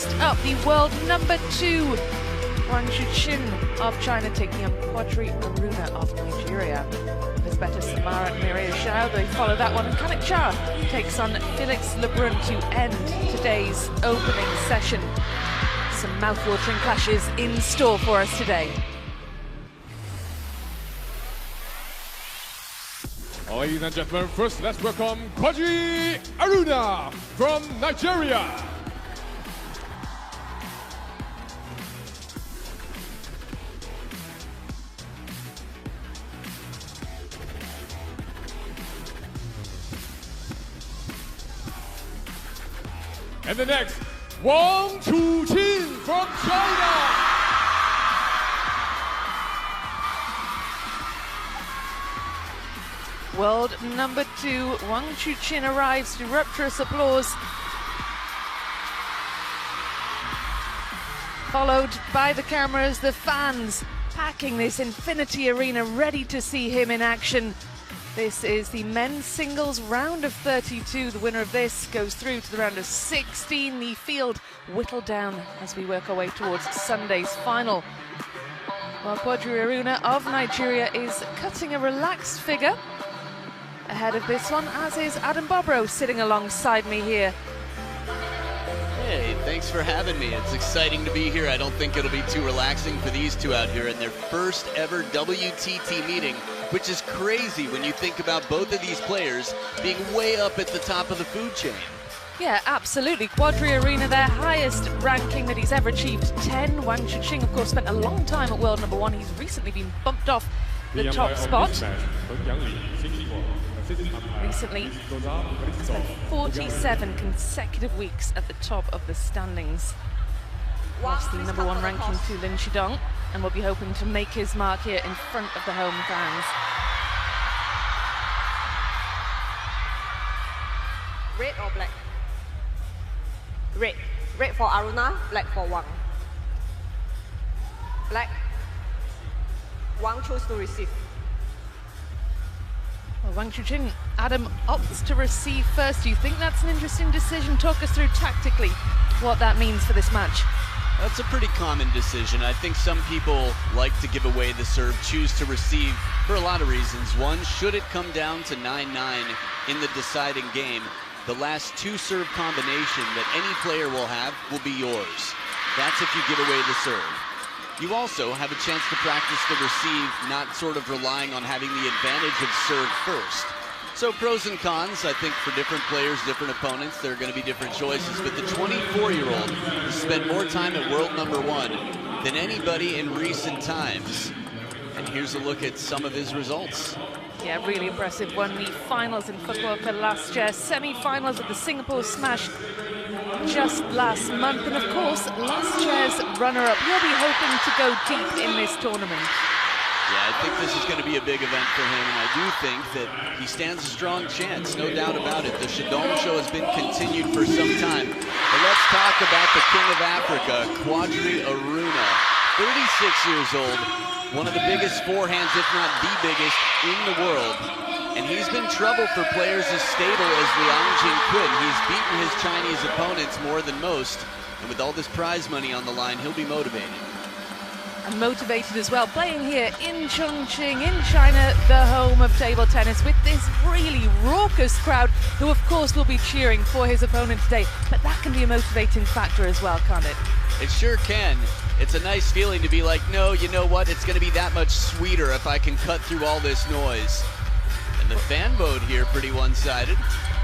Up the world number 2, Chuqin of China taking on Quadri ARUNA of Nigeria. Lisbetta Samara and Mireille Xiao, they follow that one, and Kanik Cha takes on Felix Lebrun to end today's opening session. Some mouth-watering clashes in store for us today. Ladies and gentlemen, first let's welcome Quadri ARUNA from Nigeria. And the next, WANG from China. World number 2, WANG Chuqin arrives to rapturous applause, followed by the cameras, the fans packing this infinity arena, ready to see him in action. This is the men's singles round of 32. The winner of this goes through to the round of 16. The field whittled down as we work our way towards Sunday's final. While Quadri ARUNA of Nigeria is cutting a relaxed figure ahead of this one, as is Adam Bobrow sitting alongside me here. Hey, thanks for having me. It's exciting to be here. I don't think it'll be too relaxing for these two out here in their first ever WTT meeting, which is crazy when you think about both of these players being way up at the top of the food chain. Yeah, absolutely. Quadri ARUNA, their highest ranking that he's ever achieved, 10. WANG Chuqin, of course, spent a long time at world number 1. He's recently been bumped off the top spot. Recently, spent 47 consecutive weeks at the top of the standings. Lost the number 1 ranking to Lin Shidong, and will be hoping to make his mark here in front of the home fans. Red or black? Red. Red for ARUNA, black for WANG. Black. WANG chose to receive. Well, WANG Chuqin, Adam opts to receive first. Do you think that's an interesting decision? Talk us through tactically what that means for this match. That's a pretty common decision. I think some people like to give away the serve, choose to receive for a lot of reasons. One, should it come down to 9-9 in the deciding game, the last 2 serve combination that any player will have will be yours. That's if you give away the serve. You also have a chance to practice the receive, not sort of relying on having the advantage of serve first. So pros and cons, I think for different players, different opponents, there are going to be different choices. But the 24-year-old has spent more time at world number 1 than anybody in recent times. And here's a look at some of his results. Yeah, really impressive. Won the finals in Fukuoka last year, semi-finals of the Singapore Smash just last month, and of course, last year's runner-up. He'll be hoping to go deep in this tournament. Yeah, I think this is going to be a big event for him, and I do think that he stands a strong chance, no doubt about it. The Shidong show has been continued for some time. But let's talk about the King of Africa, Quadri ARUNA. 36 years old, one of the biggest forehands, if not the biggest, in the world. And he's been trouble for players as stable as Quadri. He's beaten his Chinese opponents more than most. And with all this prize money on the line, he'll be motivated. And motivated as well, playing here in Chongqing, in China, the home of table tennis, with this really raucous crowd, who of course will be cheering for his opponent today. But that can be a motivating factor as well, can't it? It sure can. It's a nice feeling to be like, no, you know what, it's going to be that much sweeter if I can cut through all this noise. And the fan vote here, pretty one-sided.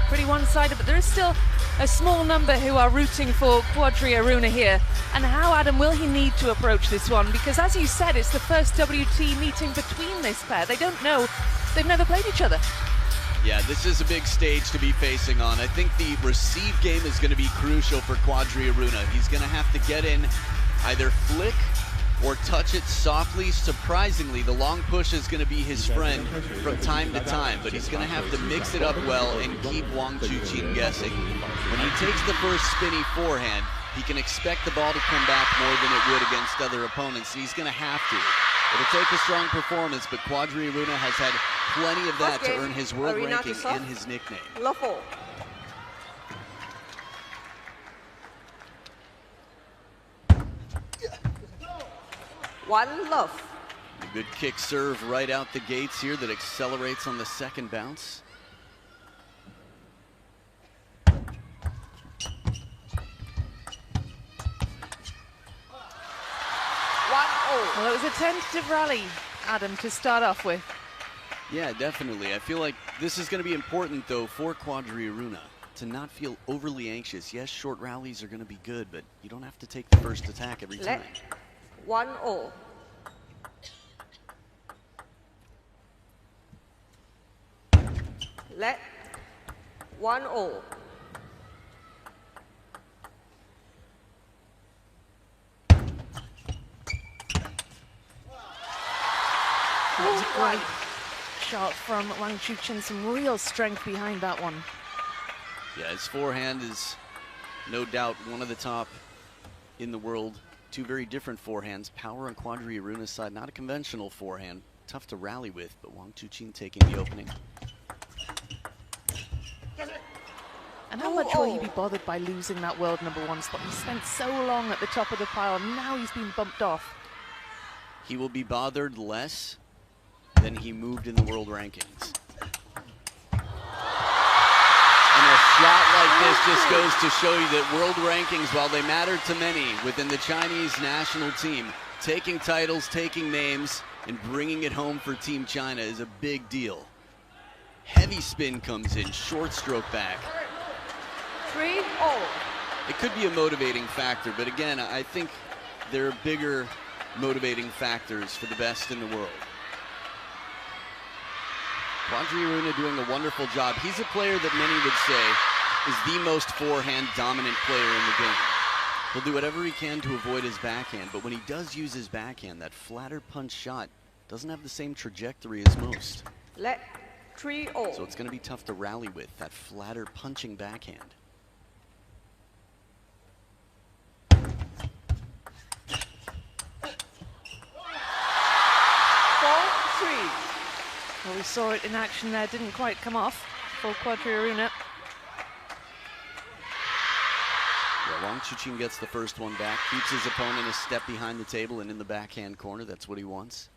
Pretty one-sided, but there is still a small number who are rooting for Quadri ARUNA here. And how, Adam, will he need to approach this one? Because as you said, it's the first WT meeting between this pair. They don't know, they've never played each other. Yeah, this is a big stage to be facing on. I think the receive game is going to be crucial for Quadri ARUNA. He's going to have to get in, either flick or touch it softly. Surprisingly, the long push is going to be his friend from time to time, but he's going to have to mix it up well and keep WANG Chuqin guessing. When he takes the first spinny forehand, he can expect the ball to come back more than it would against other opponents, and he's going to have to. It'll take a strong performance, but Quadri ARUNA has had plenty of that to earn his world ranking and his nickname. 1 love. A good kick serve right out the gates here that accelerates on the second bounce. Well, it was a tentative rally, Adam, to start off with. Yeah, definitely. I feel like this is going to be important, though, for Quadri ARUNA to not feel overly anxious. Yes, short rallies are going to be good, but you don't have to take the first attack every time. 1-0. Let 1-0. That was a great shot from Wang Chuqin, some real strength behind that one. Yeah, his forehand is no doubt one of the top in the world. Two very different forehands. Power on Quadri ARUNA's side, not a conventional forehand. Tough to rally with, but Wang Chuqin taking the opening. And how much will he be bothered by losing that world #1 spot? He spent so long at the top of the pile, now he's been bumped off. He will be bothered less than he moved in the world rankings. And a shot like this just goes to show you that world rankings, while they matter to many within the Chinese national team, taking titles, taking names, and bringing it home for Team China is a big deal. Heavy spin comes in, short stroke back. 3-0. It could be a motivating factor, but again, I think there are bigger motivating factors for the best in the world. Quadri ARUNA doing a wonderful job. He's a player that many would say is the most forehand dominant player in the game. He'll do whatever he can to avoid his backhand, but when he does use his backhand, that flatter punch shot doesn't have the same trajectory as most. Let 3-0. So it's going to be tough to rally with, that flatter punching backhand. Well, we saw it in action there, didn't quite come off for Quadri ARUNA. Yeah, Wang Chuqin gets the first one back, keeps his opponent a step behind the table and in the backhand corner. That's what he wants.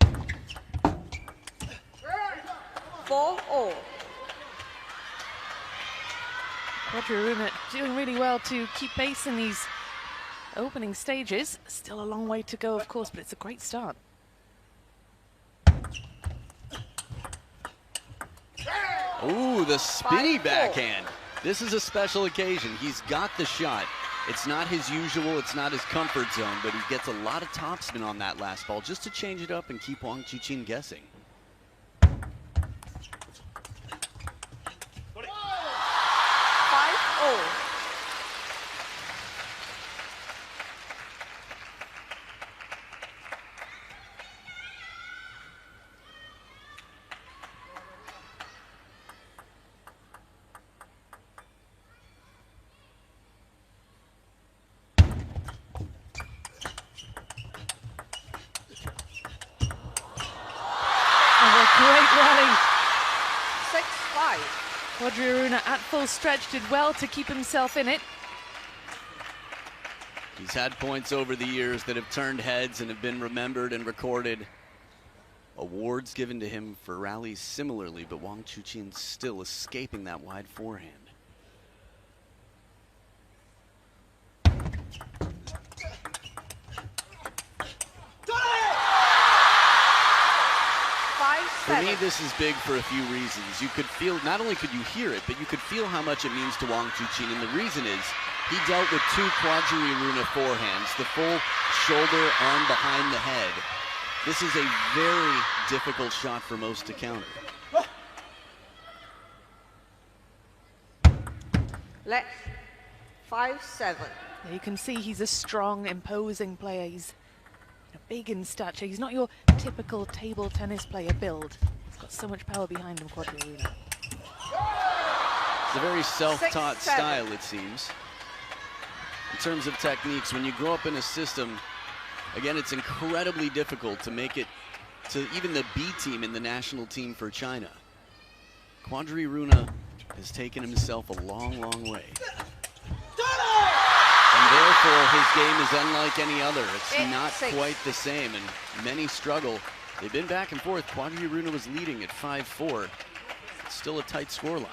4-0. Quadri ARUNA doing really well to keep pace in these opening stages. Still a long way to go, of course, but it's a great start. Ooh, the spinny backhand. This is a special occasion. He's got the shot. It's not his usual, it's not his comfort zone, but he gets a lot of topspin on that last ball just to change it up and keep Wang Chuqin guessing. 5-0. Great rally. 6-5. Quadri ARUNA at full stretch did well to keep himself in it. He's had points over the years that have turned heads and have been remembered and recorded. Awards given to him for rallies similarly, but Wang Chuqin still escaping that wide forehand. For me, this is big for a few reasons. You could feel, not only could you hear it, but you could feel how much it means to Wang Chuqin. And the reason is, he dealt with two Quadri ARUNA forehands, the full shoulder, arm behind the head. This is a very difficult shot for most to counter. Let 5-7. You can see he's a strong, imposing player. He's big in stature. He's not your typical table tennis player build. He's got so much power behind him, Quadri ARUNA. It's a very self-taught style, it seems. In terms of techniques, when you grow up in a system, again, it's incredibly difficult to make it to even the B team in the national team for China. Quadri ARUNA has taken himself a long, long way. And there therefore his game is unlike any other. It's not 8-6. quite the same, and many struggle. They've been back and forth. Quadri ARUNA was leading at 5-4. It's still a tight scoreline.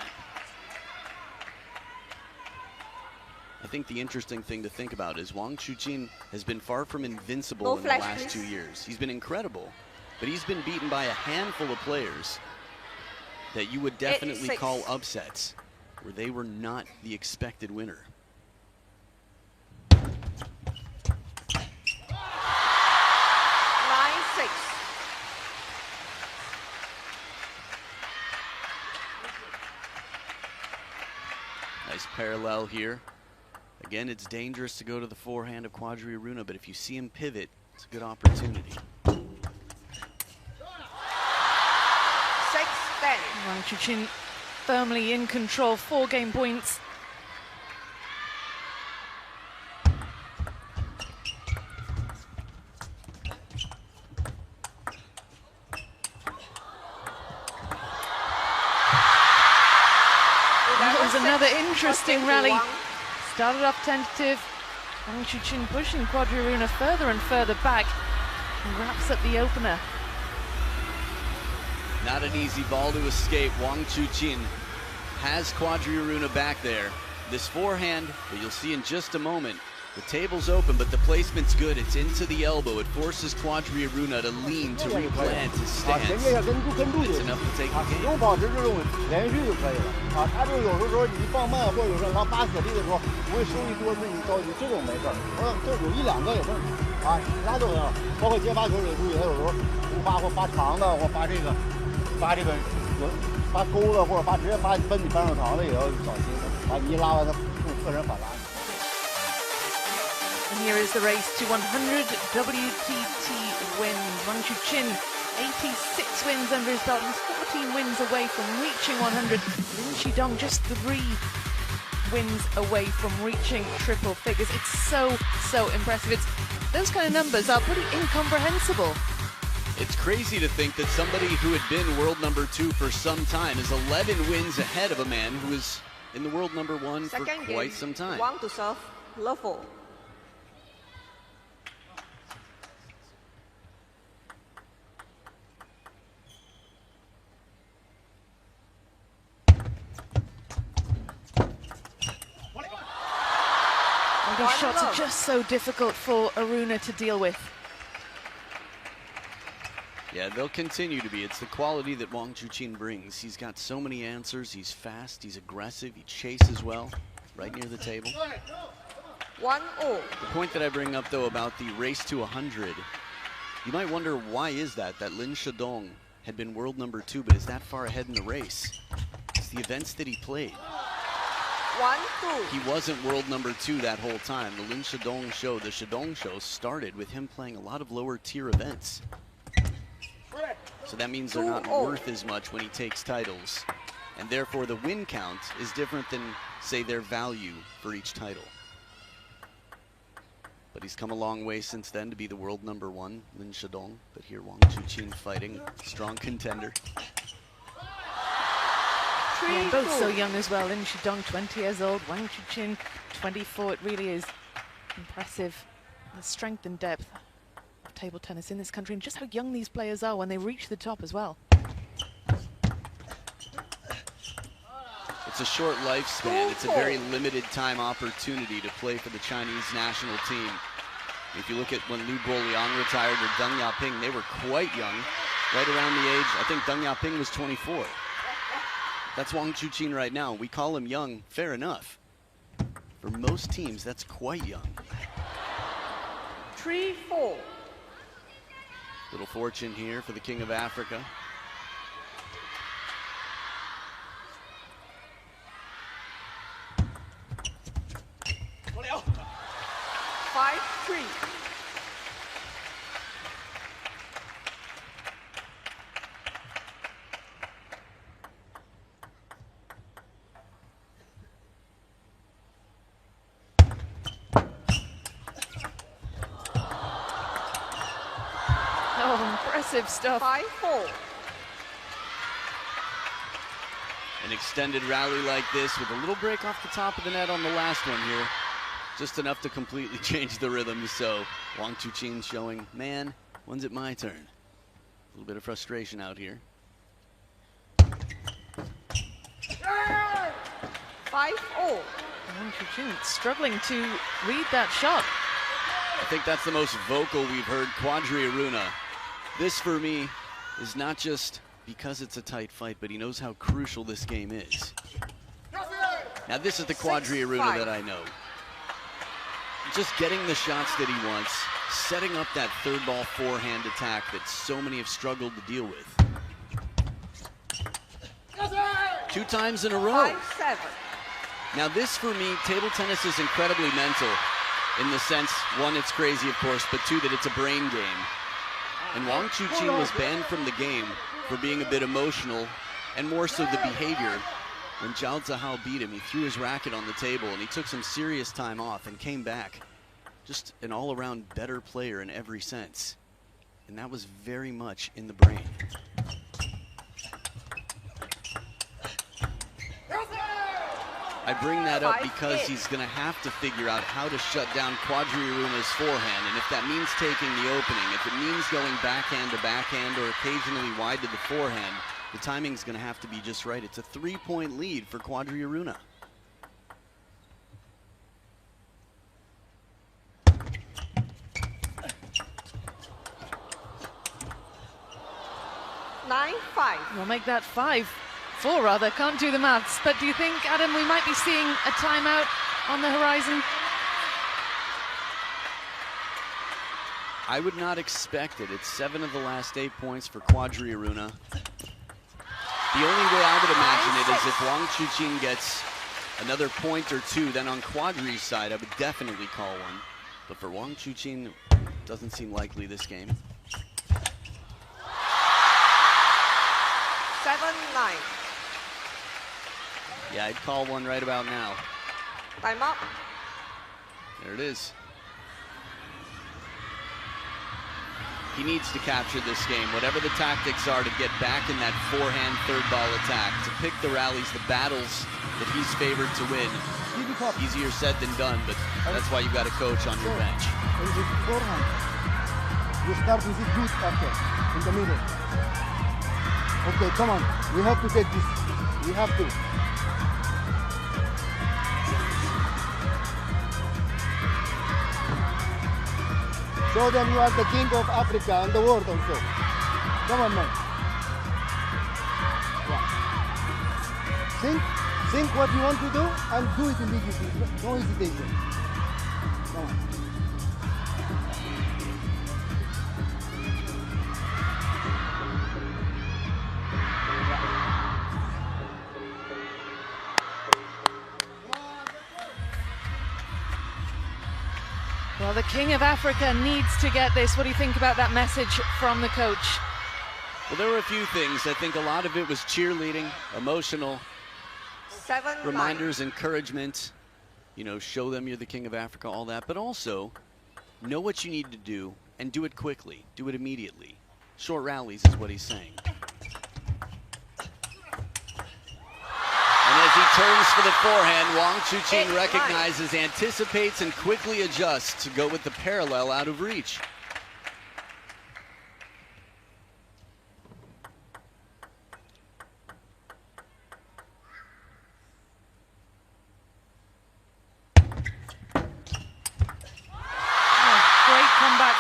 I think the interesting thing to think about is Wang Chuqin has been far from invincible in the last 2 years. He's been incredible, but he's been beaten by a handful of players that you would definitely 8-6. call upsets, where they were not the expected winner. Nice parallel here. Again, it's dangerous to go to the forehand of Quadri ARUNA, but if you see him pivot, it's a good opportunity. 6-10. Wang Chuqin firmly in control, 4 game points. That was another interesting rally. Started off tentative. Wang Chuqin pushing Quadri ARUNA further and further back. And wraps up the opener. Not an easy ball to escape. Wang Chuqin has Quadri ARUNA back there. This forehand that you'll see in just a moment, the table's open, but the placement's good. It's into the elbow. It forces Quadri ARUNA to lean, to replant his stance. It's enough to take the game. 用保持这种连续就可以了啊。他就有时候说你放慢，或者有时候拉拔铁力的时候，不会收一多次你着急，这种没事儿。就有1、2个有事儿啊，其他都没有。包括接发球也注意，他有时候不发或发长的，或发这个有发钩的，或者直接发奔你半手长的也要小心啊。你一拉完他用侧身反拉你。 And here is the race to 100 WTT wins. Wang Chuqin, 86 wins under his belt. He's 14 wins away from reaching 100. Lin Shidong just 3 wins away from reaching triple figures. It's so impressive. Those kind of numbers are pretty incomprehensible. It's crazy to think that somebody who had been world number 2 for some time is 11 wins ahead of a man who is in the world number 1 for quite some time. 1 to serve, level. These shots are just so difficult for ARUNA to deal with. Yeah, they'll continue to be. It's the quality that Wang Chuqin brings. He's got so many answers. He's fast, he's aggressive, he chases well, right near the table. 1-0. The point that I bring up, though, about the race to 100, you might wonder why is that Lin Shidong had been world number 2, but is that far ahead in the race? It's the events that he played. 1-2. He wasn't world number 2 that whole time. The Lin Shidong show, the Shidong show, started with him playing a lot of lower tier events. So that means they're not worth as much when he takes titles. And therefore the win count is different than, say, their value for each title. But he's come a long way since then to be the world number 1, Lin Shidong. But here Wang Chuqin fighting, strong contender. Yeah, both so young as well. Lin Shidong, 20 years old. Wang Chuqin, 24. It really is impressive. The strength and depth of table tennis in this country, and just how young these players are when they reach the top as well. It's a short lifespan. It's a very limited time opportunity to play for the Chinese national team. If you look at when Liu Guoliang retired or Deng Yaping, they were quite young, right around the age, I think Deng Yaping was 24. That's Wang Chuqin right now. We call him young, fair enough. For most teams, that's quite young. 3-4. Little fortune here for the King of Africa. Impressive stuff. 5-4. An extended rally like this with a little break off the top of the net on the last one here. just enough to completely change the rhythm. So Wang Chuqin showing, man, when's it my turn? A little bit of frustration out here. 5-0. Wang Chuqin struggling to read that shot. I think that's the most vocal we've heard Quadri ARUNA. This for me is not just because it's a tight fight, but he knows how crucial this game is. Now this is the Quadri ARUNA that I know. Just getting the shots that he wants, setting up that third ball forehand attack that so many have struggled to deal with. 2 times in a row. 5-7. Now this for me, table tennis is incredibly mental in the sense, 1, it's crazy of course, but 2, that it's a brain game. And Wang Chuqin was banned from the game for being a bit emotional, and more so the behavior. When Zhao Zihao beat him, he threw his racket on the table and he took some serious time off and came back. Just an all-around better player in every sense. And that was very much in the brain. I bring that up because he's going to have to figure out how to shut down Quadri ARUNA's forehand, and if that means taking the opening, if it means going backhand to backhand or occasionally wide to the forehand, the timing's going to have to be just right. It's a 3-point lead for Quadri ARUNA. We'll make that 5-4 rather, can't do the maths. But do you think, Adam, we might be seeing a timeout on the horizon? I would not expect it. It's 7 of the last 8 points for Quadri ARUNA. The only way I would imagine it is if Wang Chuqin gets another point or 2, then on Quadri's side, I would definitely call one. But for Wang Chuqin, doesn't seem likely this game. 7-9. Yeah, I'd call one right about now. Time up. There it is. He needs to capture this game, whatever the tactics are, to get back in that forehand third ball attack, to pick the rallies, the battles that he's favored to win. Easier said than done, but that's why you've got a coach on your bench. Forehand. You start with it good after, in the middle. Okay, come on. We have to take this. We have to. Show them you are the king of Africa and the world also. Come on, man. Yeah. Think what you want to do and do it immediately. No hesitation. Come on. Well, the King of Africa needs to get this. What do you think about that message from the coach? Well, there were a few things. I think a lot of it was cheerleading, emotional, 7-9. reminders, encouragement, you know, show them you're the King of Africa, all that, but also know what you need to do and do it quickly, do it immediately. Short rallies is what he's saying. And as he turns for the forehand, Wang Chuqin recognizes, anticipates, and quickly adjusts to go with the parallel out of reach.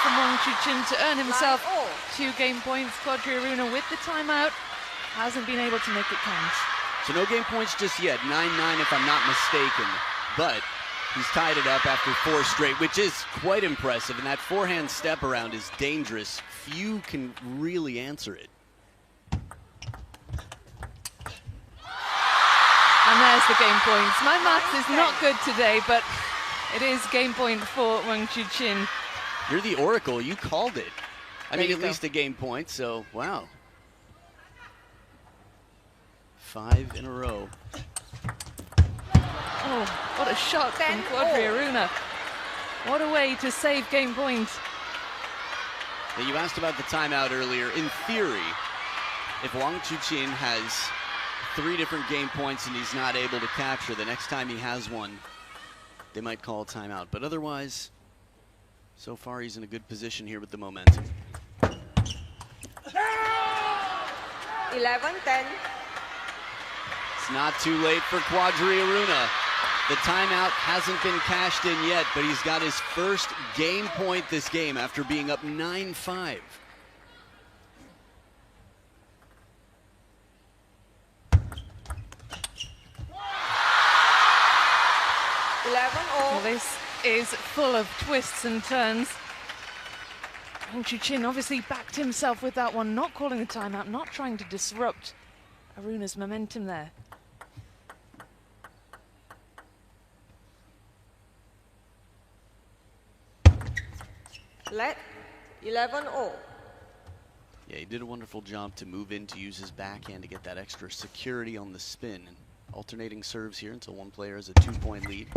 From Wang Chuqin to earn himself 2 game points. Quadri ARUNA with the timeout hasn't been able to make it count. So no game points just yet, 9-9 if I'm not mistaken, but he's tied it up after 4 straight, which is quite impressive, and that forehand step around is dangerous. Few can really answer it. And there's the game points. My maths is not good today, but it is game point for Wang Chuqin. You're the oracle, you called it. I mean, at least a game point, so wow. 5 in a row. Oh, what a shot from Quadri ARUNA. What a way to save game point. Now, you asked about the timeout earlier. In theory, if Wang Chuqin has 3 different game points and he's not able to capture, the next time he has one, they might call a timeout. But otherwise, so far he's in a good position here with the momentum. 11-10. It's not too late for Quadri ARUNA. The timeout hasn't been cashed in yet, but he's got his first game point this game after being up 9-5. Well, this is full of twists and turns. Chuqin obviously backed himself with that one, not calling the timeout, not trying to disrupt ARUNA's momentum there. Let 11-0. Yeah, he did a wonderful job to move in to use his backhand to get that extra security on the spin. And alternating serves here until one player has a 2-point lead.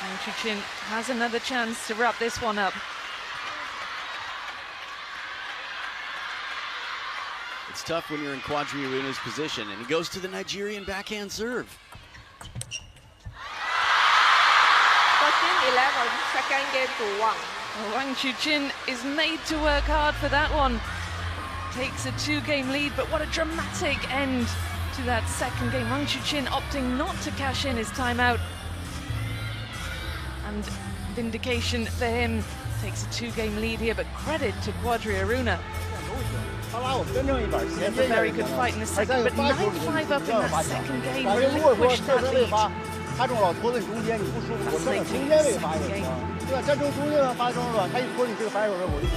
And Chuqin has another chance to wrap this one up. It's tough when you're in Quadri ARUNA's position, and he goes to the Nigerian backhand serve. 13-11, second game to WANG. Well, WANG Chuqin is made to work hard for that one. Takes a 2-game lead, but what a dramatic end to that second game. WANG Chuqin opting not to cash in his timeout. And vindication for him. Takes a 2-game lead here, but credit to Quadri ARUNA. A very good fight in the second, but 9-5 up in that second game, relinquished that lead. 他正好拖在中间，你不舒服，我站在中间位发就行。对吧？站中间位发生了，他一拖你这个反手的，我就不服。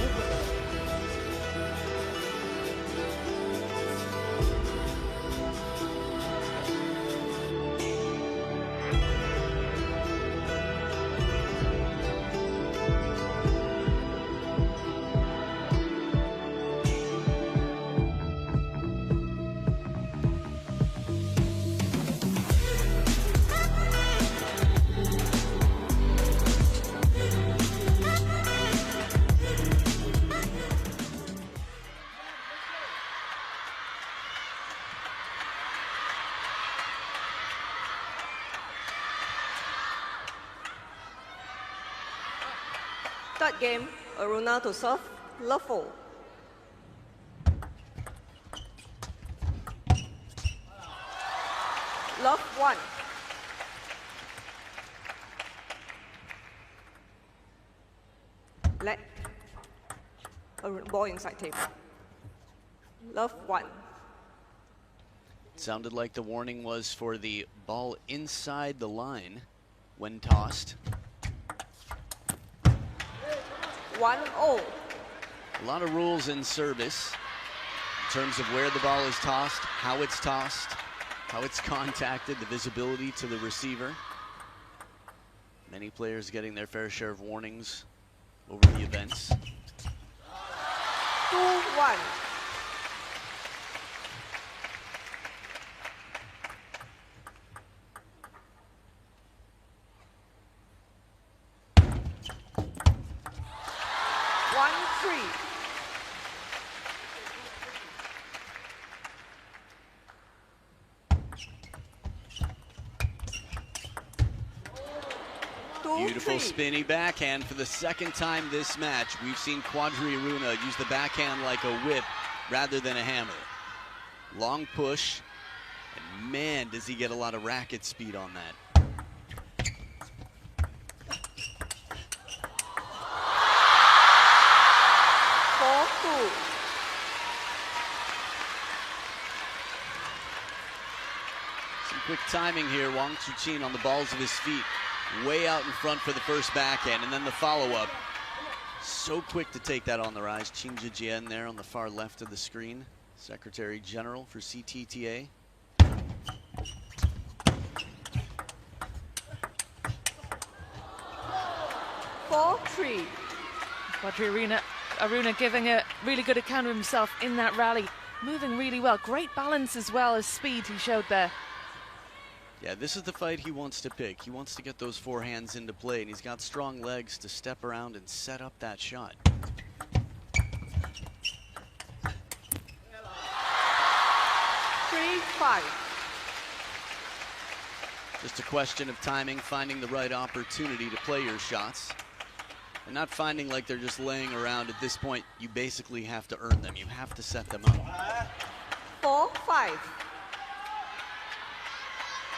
Third game, ARUNA to serve, love 4. Love 1. Let ball inside table. Love 1. It sounded like the warning was for the ball inside the line when tossed. 1-0. A lot of rules in service in terms of where the ball is tossed, how it's contacted, the visibility to the receiver. Many players getting their fair share of warnings over the events. 2-1. Beautiful spinny backhand for the second time this match. We've seen Quadri ARUNA use the backhand like a whip rather than a hammer. Long push, and man, does he get a lot of racket speed on that. Some quick timing here. Wang Chuqin on the balls of his feet. Way out in front for the first backhand, and then the follow-up. So quick to take that on the rise. Qin Zhijian there on the far left of the screen. Secretary General for CTTA. Quadri ARUNA giving a really good account of himself in that rally. Moving really well. Great balance as well as speed he showed there. Yeah, this is the fight he wants to pick. He wants to get those forehands into play, and he's got strong legs to step around and set up that shot. 3-5. Just a question of timing, finding the right opportunity to play your shots. And not finding like they're just laying around at this point. You basically have to earn them. You have to set them up. 4-5.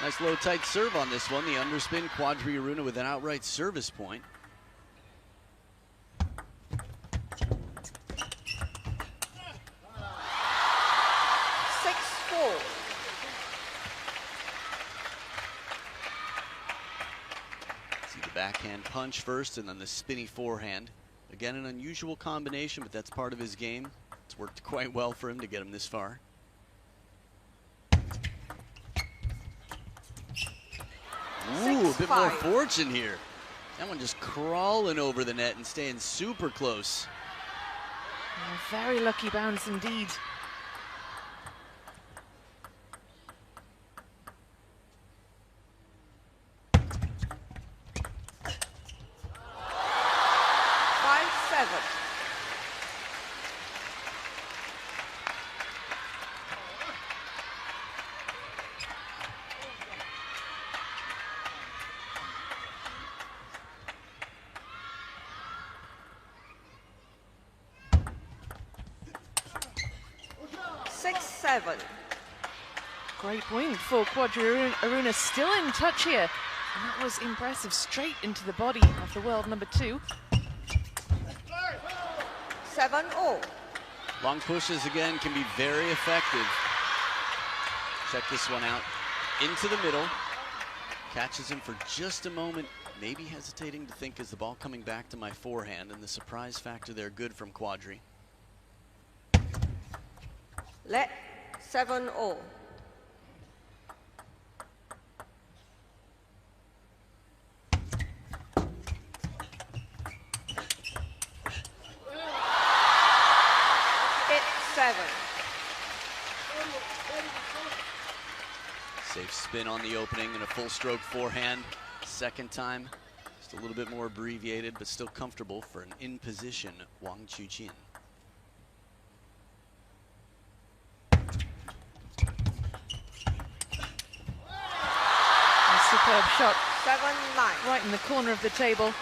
Nice low tight serve on this one. The underspin, Quadri ARUNA with an outright service point. See the backhand punch first and then the spinny forehand. Again, an unusual combination, but that's part of his game. It's worked quite well for him to get him this far. Ooh, a bit more fortune here. That one just crawling over the net and staying super close. A very lucky bounce indeed. Great point for Quadri ARUNA, still in touch here. And that was impressive, straight into the body of the world number 2. 7-0. Long pushes again can be very effective. Check this one out. Into the middle. Catches him for just a moment. Maybe hesitating to think, is the ball coming back to my forehand? And the surprise factor there good from Quadri. Let 7-0. Safe spin on the opening and a full stroke forehand. Second time, just a little bit more abbreviated, but still comfortable for an in position WANG Chuqin. Superb shot. 7-9. Right in the corner of the table.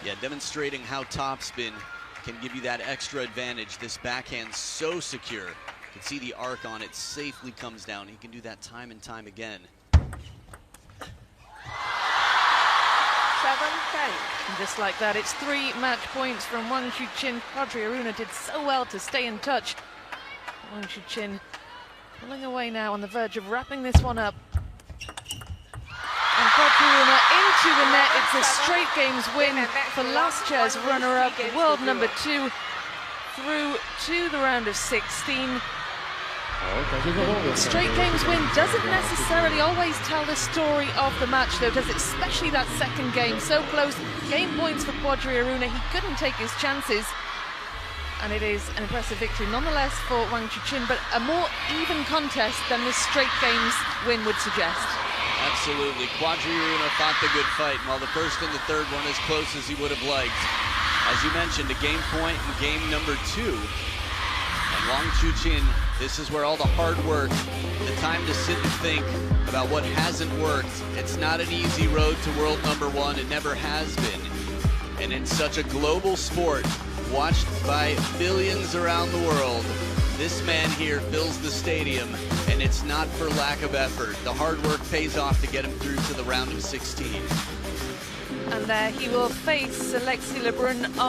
Yeah, demonstrating how topspin can give you that extra advantage. This backhand so secure. You can see the arc on it safely comes down. He can do that time and time again. 7-10. And just like that, it's 3 match points from WANG Chuqin. Quadri ARUNA did so well to stay in touch. WANG Chuqin pulling away now on the verge of wrapping this one up. And Quadri ARUNA into the net. It's a straight games win for last year's runner-up, world number 2, through to the round of 16. Straight games win doesn't necessarily always tell the story of the match, though, does it? Especially that second game, so close. Game points for Quadri ARUNA. He couldn't take his chances. And it is an impressive victory nonetheless for WANG Chuqin, but a more even contest than this straight games win would suggest. Absolutely. Quadri ARUNA fought the good fight, while the first and the third one as close as he would have liked. As you mentioned, a game point in game number 2. And WANG Chuqin, this is where all the hard work, the time to sit and think about what hasn't worked. It's not an easy road to world number 1. It never has been. And in such a global sport, watched by billions around the world, this man here fills the stadium, and it's not for lack of effort. The hard work pays off to get him through to the round of 16. And there he will face Alexis Lebrun.